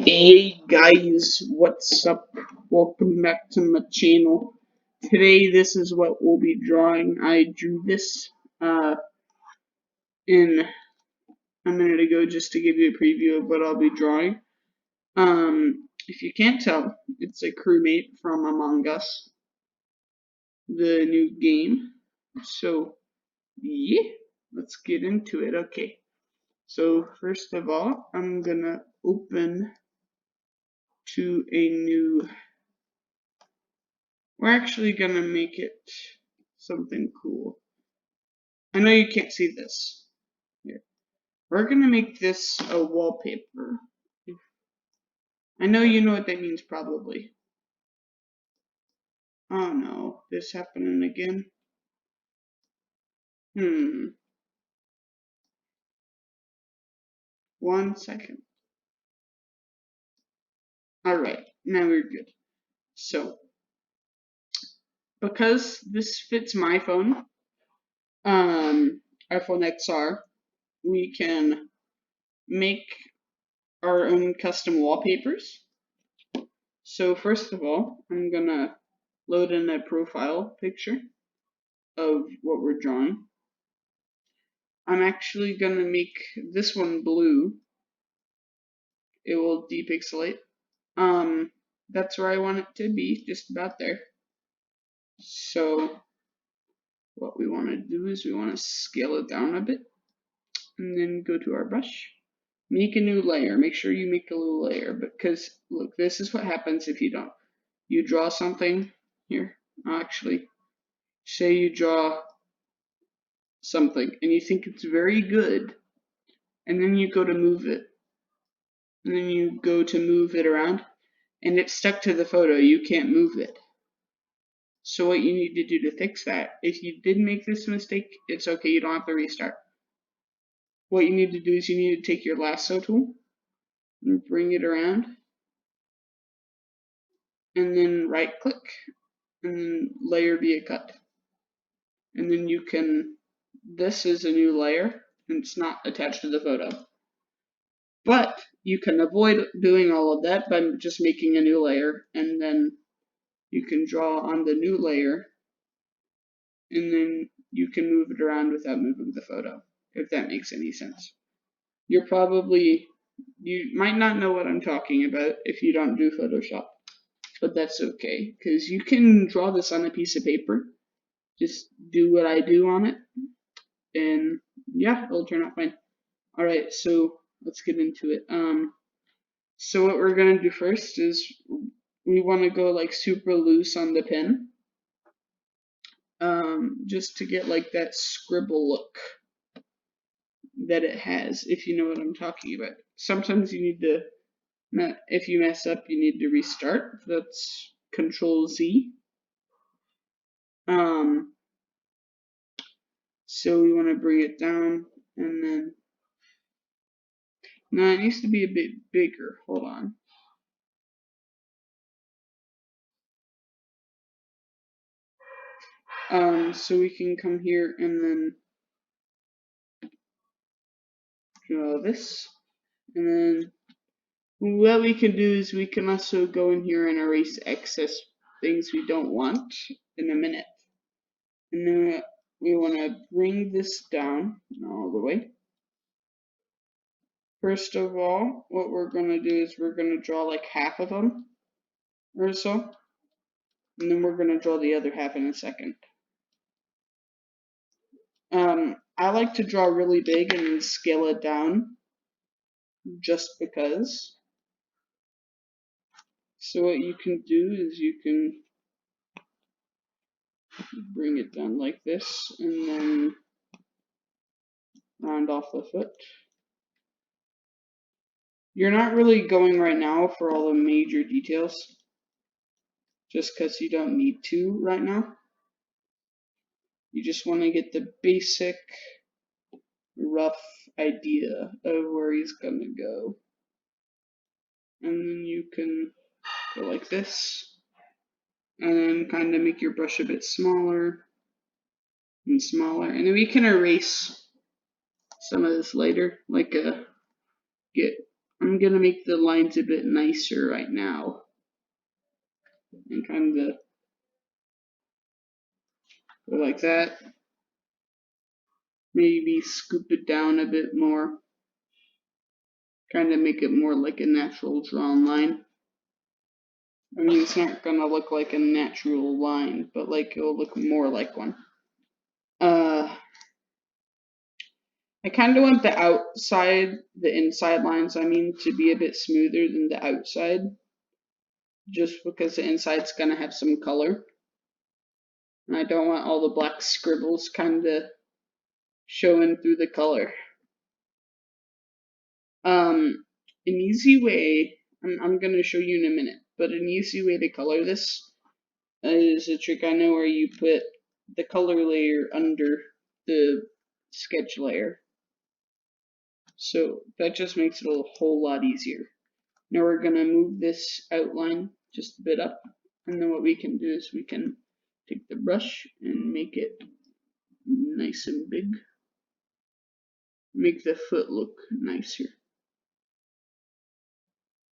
Hey guys, what's up? Welcome back to my channel. Today this is what we'll be drawing. I drew this in a minute ago just to give you a preview of what I'll be drawing. If you can't tell, it's a crewmate from Among Us, the new game. So yeah, let's get into it. Okay. So first of all, I'm gonna open to a new. We're actually gonna make it something cool. I know you can't see this. Here. We're gonna make this a wallpaper. I know you know what that means probably. Oh no, this happening again. 1 second. Alright, now we're good. So, because this fits my phone, iPhone XR, we can make our own custom wallpapers. So first of all, I'm gonna load in a profile picture of what we're drawing. I'm actually gonna make this one blue. It will depixelate. That's where I want it to be, just about there. So what we want to do is we want to scale it down a bit, and then go to our brush. Make a new layer. Make sure you make a new layer, because look, this is what happens if you don't. You draw something here. Actually, say you draw something and you think it's very good, and then you go to move it, and then you go to move it around, and it's stuck to the photo. You can't move it. So what you need to do to fix that, if you did make this mistake, it's okay, you don't have to restart. What you need to do is you need to take your lasso tool and bring it around, and then right click, and then layer via cut. And then you can, this is a new layer, and it's not attached to the photo. But you can avoid doing all of that by just making a new layer, and then you can draw on the new layer, and then you can move it around without moving the photo, if that makes any sense. You might not know what I'm talking about if you don't do Photoshop, but that's okay, because you can draw this on a piece of paper. Just do what I do on it, and yeah, it'll turn out fine. Alright, so let's get into it. So what we're gonna do first is we want to go like super loose on the pen, just to get like that scribble look that it has, if you know what I'm talking about. Sometimes you need to, if you mess up, you need to restart. That's Control Z. So we want to bring it down, and then, no, it needs to be a bit bigger. Hold on. So we can come here and then draw this, and then what we can do is we can also go in here and erase excess things we don't want in a minute. And then we want to bring this down all the way. First of all, what we're going to do is we're going to draw like half of them or so. And then we're going to draw the other half in a second. I like to draw really big and then scale it down just because. So what you can do is you can bring it down like this and then round off the foot. You're not really going right now for all the major details, just because you don't need to right now. You just want to get the basic rough idea of where he's gonna go. And then you can go like this, and then kind of make your brush a bit smaller and smaller, and then we can erase some of this later, like get I'm gonna make the lines a bit nicer right now. And kind of go like that. Maybe scoop it down a bit more. Kind of make it more like a natural drawn line. I mean, it's not gonna look like a natural line, but like it'll look more like one. I kind of want the inside lines, I mean, to be a bit smoother than the outside. Just because the inside's gonna have some color. And I don't want all the black scribbles kind of showing through the color. An easy way, I'm gonna show you in a minute, but an easy way to color this is a trick I know where you put the color layer under the sketch layer. So that just makes it a whole lot easier. Now we're gonna move this outline just a bit up, and then what we can do is we can take the brush and make it nice and big. Make the foot look nicer.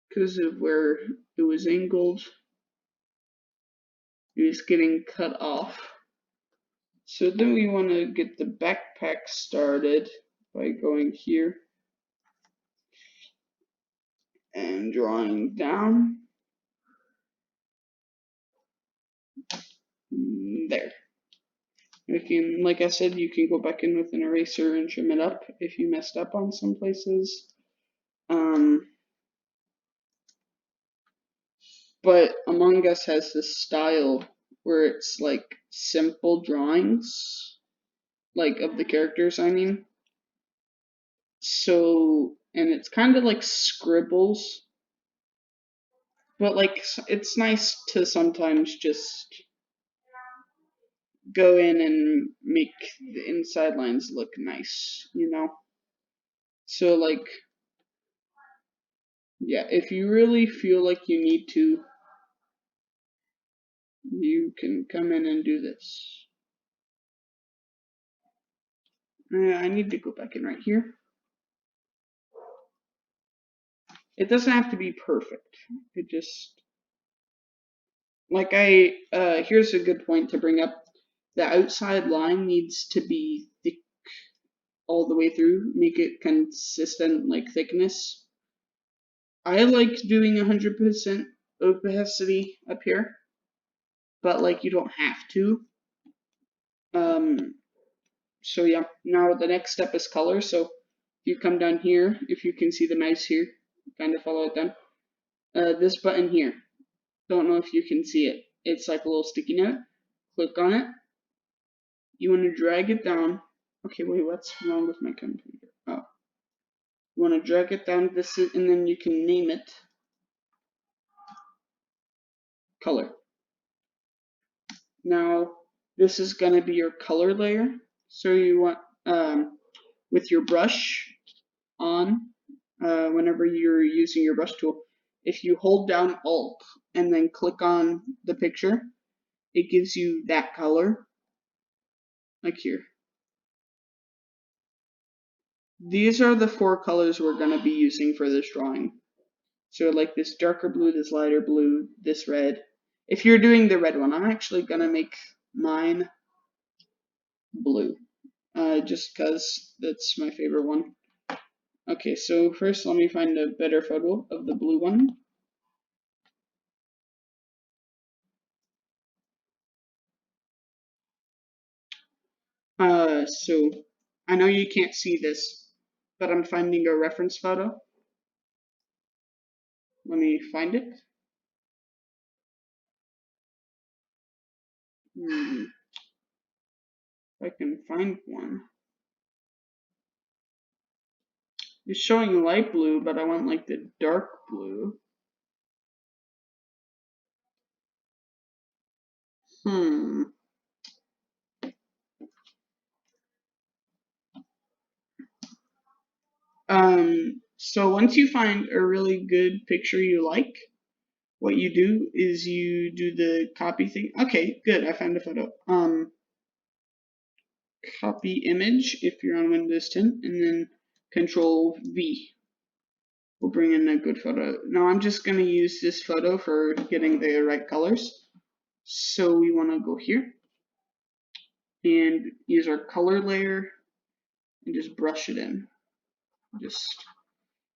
Because of where it was angled, it was getting cut off. So then we want to get the backpack started by going here and drawing down. There. You can, like I said, you can go back in with an eraser and trim it up if you messed up on some places. But Among Us has this style where it's like simple drawings, like of the characters, I mean. So, and it's kind of like scribbles, but like it's nice to sometimes just go in and make the inside lines look nice, you know? So, like, yeah, if you really feel like you need to, you can come in and do this. I need to go back in right here. It doesn't have to be perfect. It just, like here's a good point to bring up. The outside line needs to be thick all the way through. Make it consistent, like thickness. I like doing 100% opacity up here, but like you don't have to. So yeah, now the next step is color. So if you come down here, if you can see the mouse here, kind of follow it down. This button here, don't know if you can see it. It's like a little sticky note. Click on it. You want to drag it down. Okay, wait, what's wrong with my computer? Oh, you want to drag it down this, and then you can name it color. Now this is going to be your color layer. So you want with your brush on, whenever you're using your brush tool, if you hold down Alt and then click on the picture, it gives you that color, like here. These are the 4 colors we're going to be using for this drawing. So like this darker blue, this lighter blue, this red. If you're doing the red one, I'm actually going to make mine blue, just because that's my favorite one. Okay, so first let me find a better photo of the blue one. So I know you can't see this, but I'm finding a reference photo. Let me find it. If I can find one. It's showing light blue, but I want like the dark blue. So once you find a really good picture you like, what you do is you do the copy thing. Okay, good, I found a photo. Copy image if you're on Windows 10, and then Control V. bring in a good photo. Now I'm just going to use this photo for getting the right colors. So we want to go here and use our color layer and just brush it in.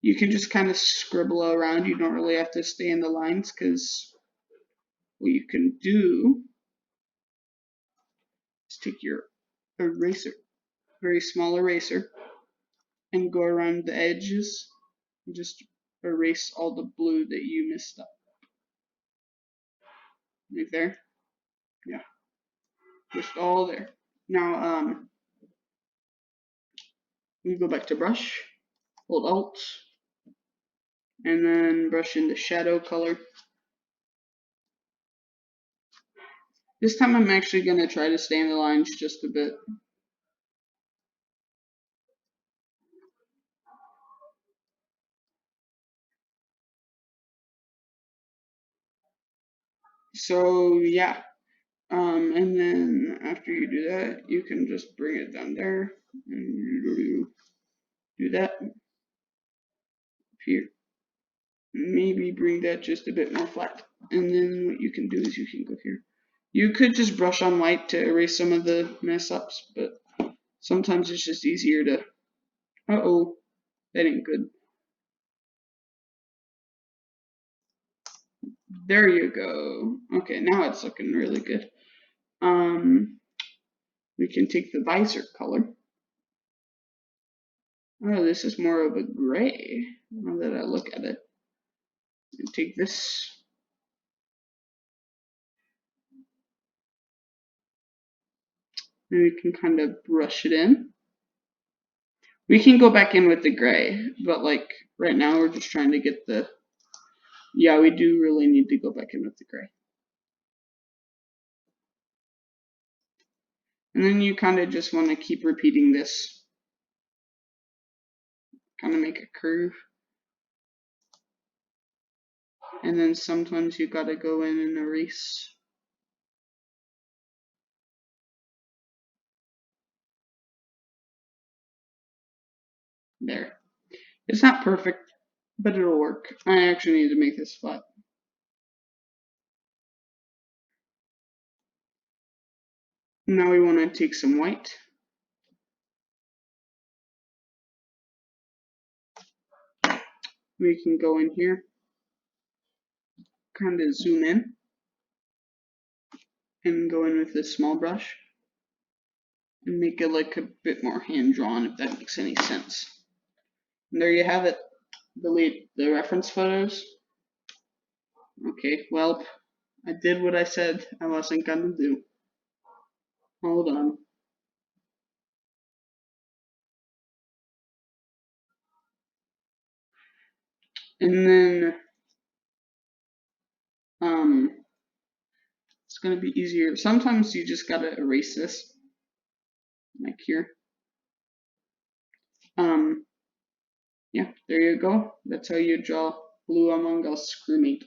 You can just kind of scribble around. You don't really have to stay in the lines, because what you can do is take your eraser, very small eraser, and go around the edges and just erase all the blue that you missed up. Right there. Yeah. Just all there. Now we go back to brush, hold Alt, and then brush in the shadow color. This time I'm actually going to try to stay in the lines just a bit. So yeah, and then after you do that, you can just bring it down there, and you do that here. Maybe bring that just a bit more flat, and then what you can do is you can go here. You could just brush on white to erase some of the mess ups, but sometimes it's just easier to. Uh-oh, that ain't good. There you go. Okay, now it's looking really good. We can take the visor color. Oh, this is more of a gray, now that I look at it. And take this. And we can kind of brush it in. We can go back in with the gray, but like right now we're just trying to get the, yeah, we do really need to go back in with the gray. And then you kind of just want to keep repeating this. Kind of make a curve. And then sometimes you gotta go in and erase. There. It's not perfect, but it'll work. I actually need to make this flat. Now we want to take some white. We can go in here, kind of zoom in, and go in with this small brush and make it like a bit more hand-drawn, if that makes any sense. And there you have it. Delete the reference photos. Okay, well, I did what I said I wasn't gonna do. Hold on. And then it's gonna be easier. Sometimes you just gotta erase this, like here. Yeah, there you go. That's how you draw Blue Among Us Crewmate.